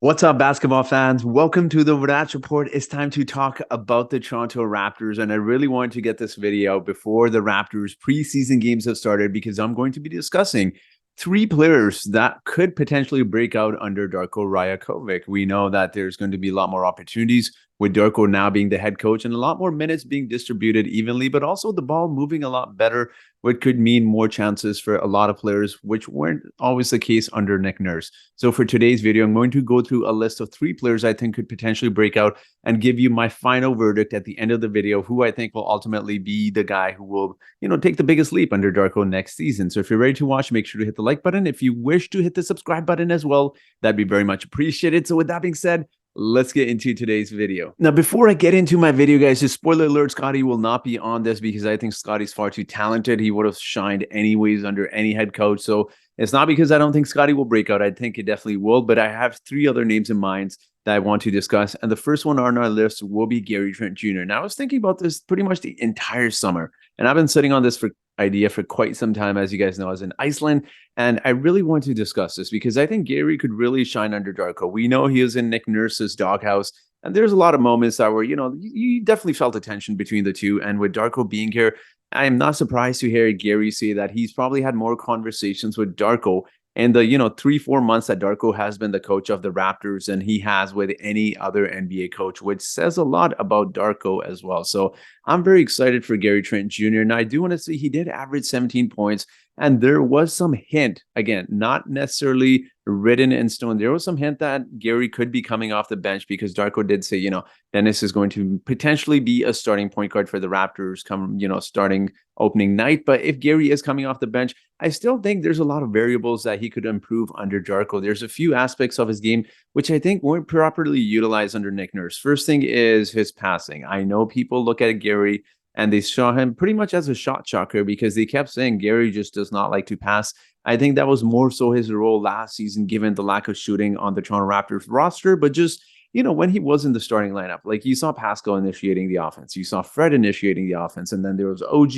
What's up, basketball fans? Welcome to the Ratch Report. It's time to talk about the Toronto Raptors, and I really wanted to get this video before the Raptors preseason games have started because I'm going to be discussing three players that could potentially break out under Darko Rajakovic. We know that there's going to be a lot more opportunities with Darko now being the head coach and a lot more minutes being distributed evenly, but also the ball moving a lot better, which could mean more chances for a lot of players, which weren't always the case under Nick Nurse. So for today's video, I'm going to go through a list of three players I think could potentially break out and give you my final verdict at the end of the video, who I think will ultimately be the guy who will, take the biggest leap under Darko next season. So if you're ready to watch, make sure to hit the like button. If you wish to hit the subscribe button as well, that'd be very much appreciated. So with that being said, let's get into today's video. Now, before I get into my video, guys, just spoiler alert, Scotty will not be on this because I think Scotty's far too talented. He would have shined anyways under any head coach. So it's not because I don't think Scotty will break out. I think it definitely will, but I have three other names in mind that I want to discuss. And the first one on our list will be Gary Trent Jr. Now, I was thinking about this pretty much the entire summer, and I've been sitting on this idea for quite some time, as you guys know, I was in Iceland, and I really want to discuss this because I think Gary could really shine under Darko. We know he is in Nick Nurse's doghouse, and there's a lot of moments that were, you definitely felt a tension between the two, and with Darko being here, I am not surprised to hear Gary say that he's probably had more conversations with Darko in the 3-4 months that Darko has been the coach of the Raptors than he has with any other NBA coach, which says a lot about Darko as well. So I'm very excited for Gary Trent Jr. And I do want to say he did average 17 points. And there was some hint, again, not necessarily written in stone. There was some hint that Gary could be coming off the bench because Darko did say, Dennis is going to potentially be a starting point guard for the Raptors come, starting opening night. But if Gary is coming off the bench, I still think there's a lot of variables that he could improve under Darko. There's a few aspects of his game which I think weren't properly utilized under Nick Nurse. First thing is his passing. I know people look at Gary and they saw him pretty much as a shot shocker because they kept saying Gary just does not like to pass. I think that was more so his role last season, given the lack of shooting on the Toronto Raptors roster, but just when he was in the starting lineup, like you saw Pascal initiating the offense, you saw Fred initiating the offense, and then there was OG,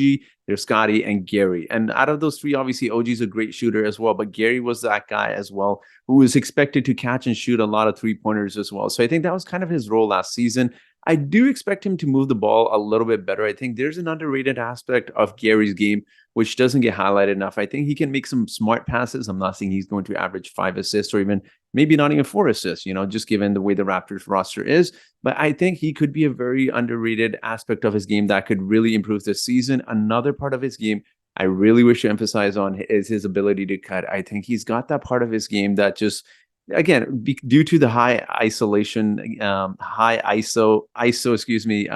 there's Scotty, and Gary. And out of those three, obviously OG's a great shooter as well, but Gary was that guy as well who was expected to catch and shoot a lot of three-pointers as well. So I think that was kind of his role last season. I do expect him to move the ball a little bit better. I think there's an underrated aspect of Gary's game which doesn't get highlighted enough. I think he can make some smart passes. I'm not saying he's going to average 5 assists or even maybe not even 4 assists, just given the way the Raptors roster is. But I think he could be a very underrated aspect of his game that could really improve this season. Another part of his game I really wish to emphasize on is his ability to cut. I think he's got that part of his game that just, again, due to the high isolation, high ISO, excuse me,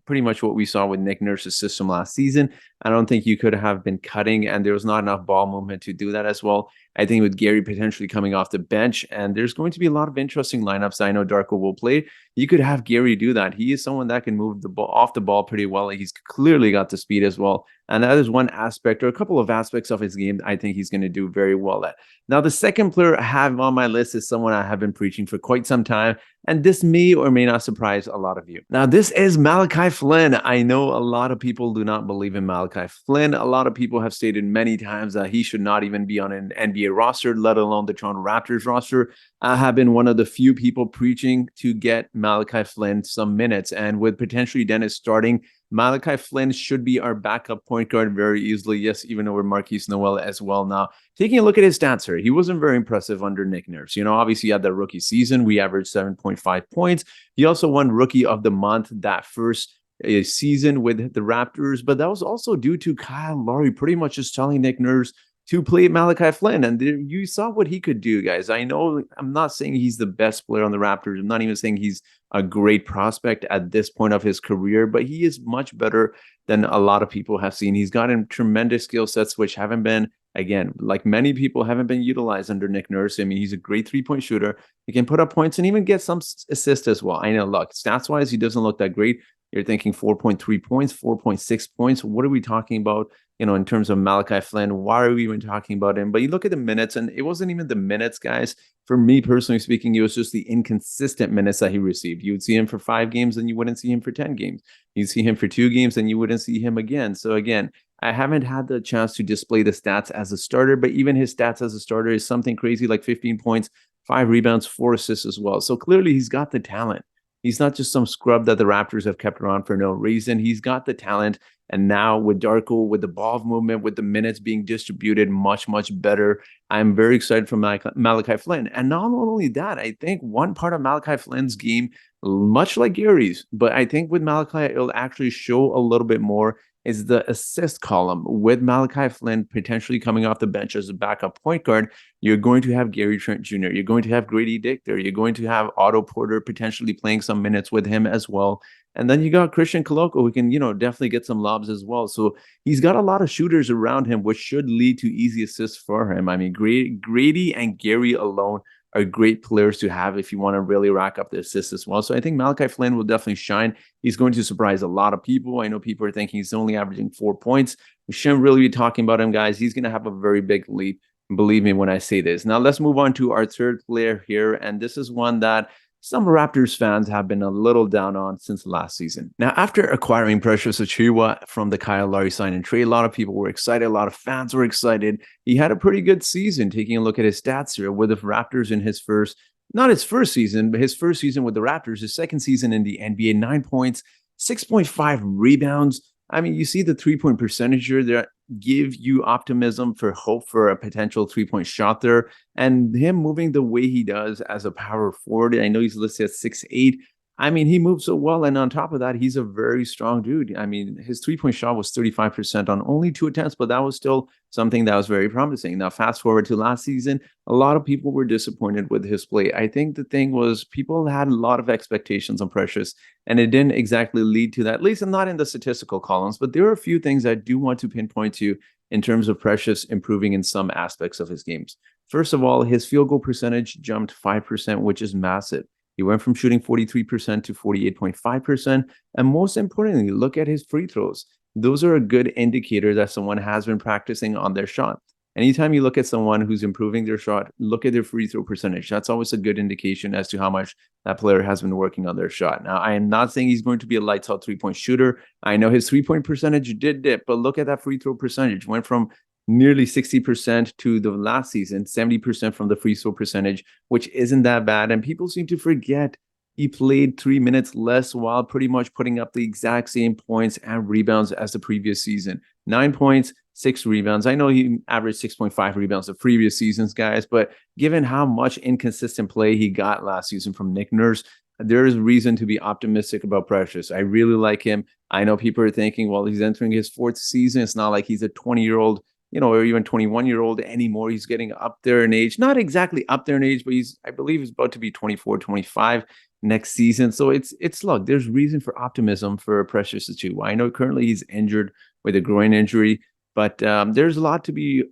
pretty much what we saw with Nick Nurse's system last season. I don't think you could have been cutting, and there was not enough ball movement to do that as well. I think with Gary potentially coming off the bench, and there's going to be a lot of interesting lineups I know Darko will play. You could have Gary do that. He is someone that can move the ball off the ball pretty well. He's clearly got the speed as well. And that is one aspect or a couple of aspects of his game I think he's going to do very well at. Now, the second player I have on my list is someone I have been preaching for quite some time, and this may or may not surprise a lot of you. Now, this is Malachi Flynn. I know a lot of people do not believe in Malachi Flynn. A lot of people have stated many times that he should not even be on an NBA roster, let alone the Toronto Raptors roster. I have been one of the few people preaching to get Malachi Flynn some minutes, and with potentially Dennis starting, Malachi Flynn should be our backup point guard very easily. Yes, even over Marquise Noel as well. Now, taking a look at his stats here, he wasn't very impressive under Nick Nurse. Obviously, he had that rookie season. We averaged 7.5 points. He also won Rookie of the Month that first season with the Raptors, but that was also due to Kyle Lowry pretty much just telling Nick Nurse to play Malachi Flynn, and you saw what he could do, guys. I know I'm not saying he's the best player on the Raptors. I'm not even saying he's a great prospect at this point of his career, but he is much better than a lot of people have seen. He's gotten tremendous skill sets, which haven't been, again, like many people, haven't been utilized under Nick Nurse. I mean, he's a great three-point shooter. He can put up points and even get some assists as well. I know, look, stats-wise, he doesn't look that great. You're thinking 4.3 points, 4.6 points. What are we talking about, in terms of Malachi Flynn? Why are we even talking about him? But you look at the minutes, and it wasn't even the minutes, guys. For me, personally speaking, it was just the inconsistent minutes that he received. You would see him for 5 games, and you wouldn't see him for 10 games. You'd see him for 2 games, and you wouldn't see him again. So again, I haven't had the chance to display the stats as a starter, but even his stats as a starter is something crazy like 15 points, 5 rebounds, 4 assists as well. So clearly he's got the talent. He's not just some scrub that the Raptors have kept around for no reason. He's got the talent. And now with Darko, with the ball movement, with the minutes being distributed much, much better, I'm very excited for Malachi Flynn. And not only that, I think one part of Malachi Flynn's game, much like Gary's, but I think with Malachi, it'll actually show a little bit more is the assist column. With Malachi Flynn potentially coming off the bench as a backup point guard, you're going to have Gary Trent Jr., you're going to have Grady Dick there, you're going to have Otto Porter potentially playing some minutes with him as well. And then you got Christian Koloko, who can, definitely get some lobs as well. So he's got a lot of shooters around him, which should lead to easy assists for him. I mean, Grady and Gary alone are great players to have if you want to really rack up the assists as well. So I think Malachi Flynn will definitely shine. He's going to surprise a lot of people. I know people are thinking he's only averaging 4 points. We shouldn't really be talking about him, guys. He's going to have a very big leap. Believe me when I say this. Now let's move on to our third player here. And this is one that some Raptors fans have been a little down on since last season. Now, after acquiring Precious Achiuwa from the Kyle Lowry sign and trade, a lot of people were excited. A lot of fans were excited. He had a pretty good season. Taking a look at his stats here with the Raptors in his first, not his first season, but his first season with the Raptors, his second season in the NBA, 9 points, 6.5 rebounds. I mean, you see the 3-point percentage here that give you optimism for hope for a potential 3-point shot there. And him moving the way he does as a power forward, I know he's listed at 6'8". I mean, he moves so well. And on top of that, he's a very strong dude. I mean, his 3-point shot was 35% on only 2 attempts, but that was still something that was very promising. Now, fast forward to last season, a lot of people were disappointed with his play. I think the thing was people had a lot of expectations on Precious, and it didn't exactly lead to that, at least not in the statistical columns. But there are a few things I do want to pinpoint to in terms of Precious improving in some aspects of his games. First of all, his field goal percentage jumped 5%, which is massive. He went from shooting 43% to 48.5%. And most importantly, look at his free throws. Those are a good indicator that someone has been practicing on their shot. Anytime you look at someone who's improving their shot, look at their free throw percentage. That's always a good indication as to how much that player has been working on their shot. Now, I am not saying he's going to be a lights out 3-point shooter. I know his 3-point percentage did dip, but look at that free throw percentage. Went from nearly 60% to the last season, 70% from the free throw percentage, which isn't that bad. And people seem to forget he played 3 minutes less while pretty much putting up the exact same points and rebounds as the previous season. 9 points, 6 rebounds. I know he averaged 6.5 rebounds the previous seasons, guys, but given how much inconsistent play he got last season from Nick Nurse, there is reason to be optimistic about Precious. I really like him. I know people are thinking, well, he's entering his 4th season. It's not like he's a 20-year-old or even 21-year-old anymore. He's getting up there in age, not exactly up there in age, but I believe he's about to be 24, 25 next season. So look, there's reason for optimism for Precious Achiuwa. I know currently he's injured with a groin injury, but there's a lot to be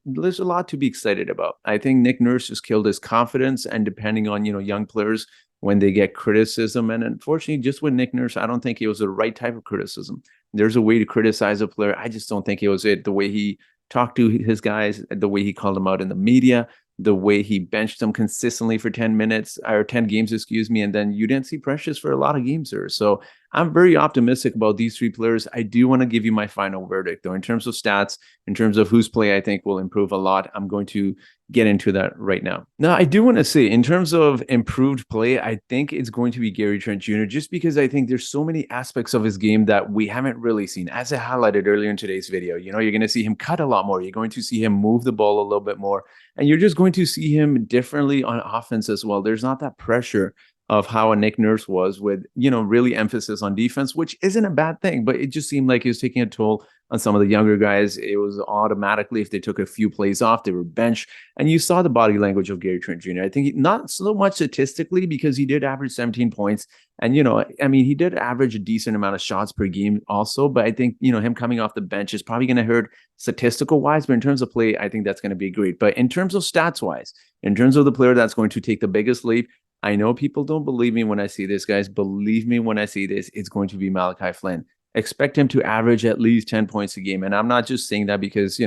excited about. I think Nick Nurse has killed his confidence, and depending on, young players, when they get criticism, and unfortunately, just with Nick Nurse, I don't think it was the right type of criticism. There's a way to criticize a player. I just don't think it was it. The way he talked to his guys, the way he called them out in the media, the way he benched them consistently for 10 minutes or 10 games, and then you didn't see Precious for a lot of games there. So I'm very optimistic about these 3 players. I do want to give you my final verdict, though, in terms of stats, in terms of whose play I think will improve a lot. I'm going to get into that right now. Now, I do want to say, in terms of improved play, I think it's going to be Gary Trent Jr., just because I think there's so many aspects of his game that we haven't really seen. As I highlighted earlier in today's video, you're going to see him cut a lot more. You're going to see him move the ball a little bit more, and you're just going to see him differently on offense as well. There's not that pressure of how a Nick Nurse was with, really emphasis on defense, which isn't a bad thing, but it just seemed like he was taking a toll on some of the younger guys. It was automatically, if they took a few plays off, they were benched. And you saw the body language of Gary Trent Jr. I think not so much statistically, because he did average 17 points. And, he did average a decent amount of shots per game also. But I think, him coming off the bench is probably going to hurt statistical wise. But in terms of play, I think that's going to be great. But in terms of stats wise, in terms of the player that's going to take the biggest leap, I know people don't believe me when I say this, guys. Believe me when I say this, it's going to be Malachi Flynn. Expect him to average at least 10 points a game. And I'm not just saying that because,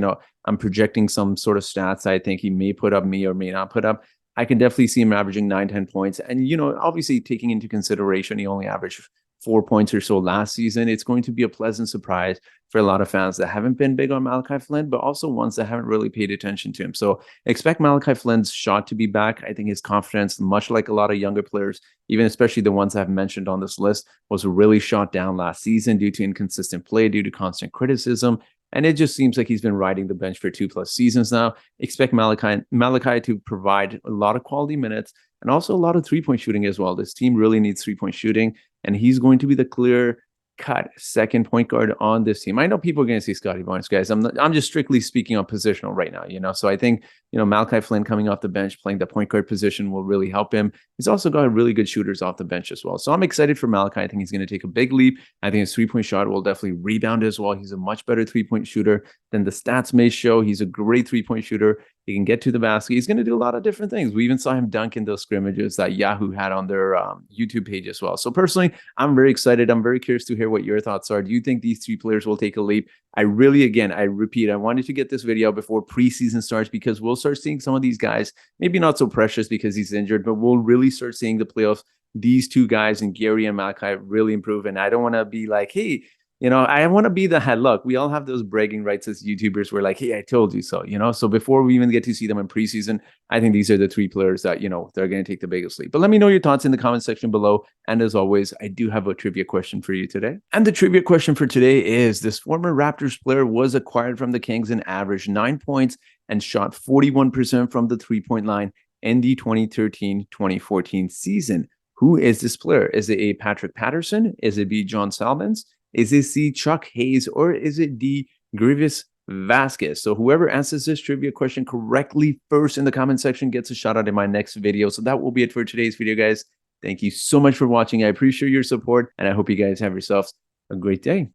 I'm projecting some sort of stats I think he may put up, may or may not put up. I can definitely see him averaging 9-10 points. And, obviously taking into consideration, he only averaged 4 points or so last season. It's going to be a pleasant surprise for a lot of fans that haven't been big on Malachi Flynn, but also ones that haven't really paid attention to him. So expect Malachi Flynn's shot to be back. I think his confidence, much like a lot of younger players, even especially the ones I've mentioned on this list, was really shot down last season due to inconsistent play, due to constant criticism. And it just seems like he's been riding the bench for 2+ seasons now. Expect Malachi to provide a lot of quality minutes and also a lot of three-point shooting as well. This team really needs three-point shooting, and he's going to be the clear cut second point guard on this team. I know people are going to say Scotty Barnes, guys. I'm just strictly speaking on positional right now, So I think, Malachi Flynn coming off the bench, playing the point guard position will really help him. He's also got really good shooters off the bench as well. So I'm excited for Malachi. I think he's going to take a big leap. I think his three-point shot will definitely rebound as well. He's a much better three-point shooter than the stats may show. He's a great three-point shooter. He can get to the basket. He's going to do a lot of different things. We even saw him dunk in those scrimmages that Yahoo had on their YouTube page as well. So personally, I'm very excited. I'm very curious to hear what your thoughts are. Do you think these three players will take a leap? I repeat, I wanted to get this video before preseason starts because we'll start seeing some of these guys, maybe not so precious because he's injured, but we'll really start seeing the playoffs. These two guys, and Gary and Malachi, really improve. And I don't want to be like, hey, I want to be the head. Look, we all have those bragging rights as YouTubers. We're like, hey, I told you so, So before we even get to see them in preseason, I think these are the three players that, they're going to take the biggest leap. But let me know your thoughts in the comment section below. And as always, I do have a trivia question for you today. And the trivia question for today is, this former Raptors player was acquired from the Kings and averaged 9 points and shot 41% from the three-point line in the 2013-2014 season. Who is this player? Is it A, Patrick Patterson? Is it B, John Salmons? Is it C, Chuck Hayes, or is it D, Grievous Vasquez? So whoever answers this trivia question correctly first in the comment section gets a shout out in my next video. So that will be it for today's video, guys. Thank you so much for watching. I appreciate your support, and I hope you guys have yourselves a great day.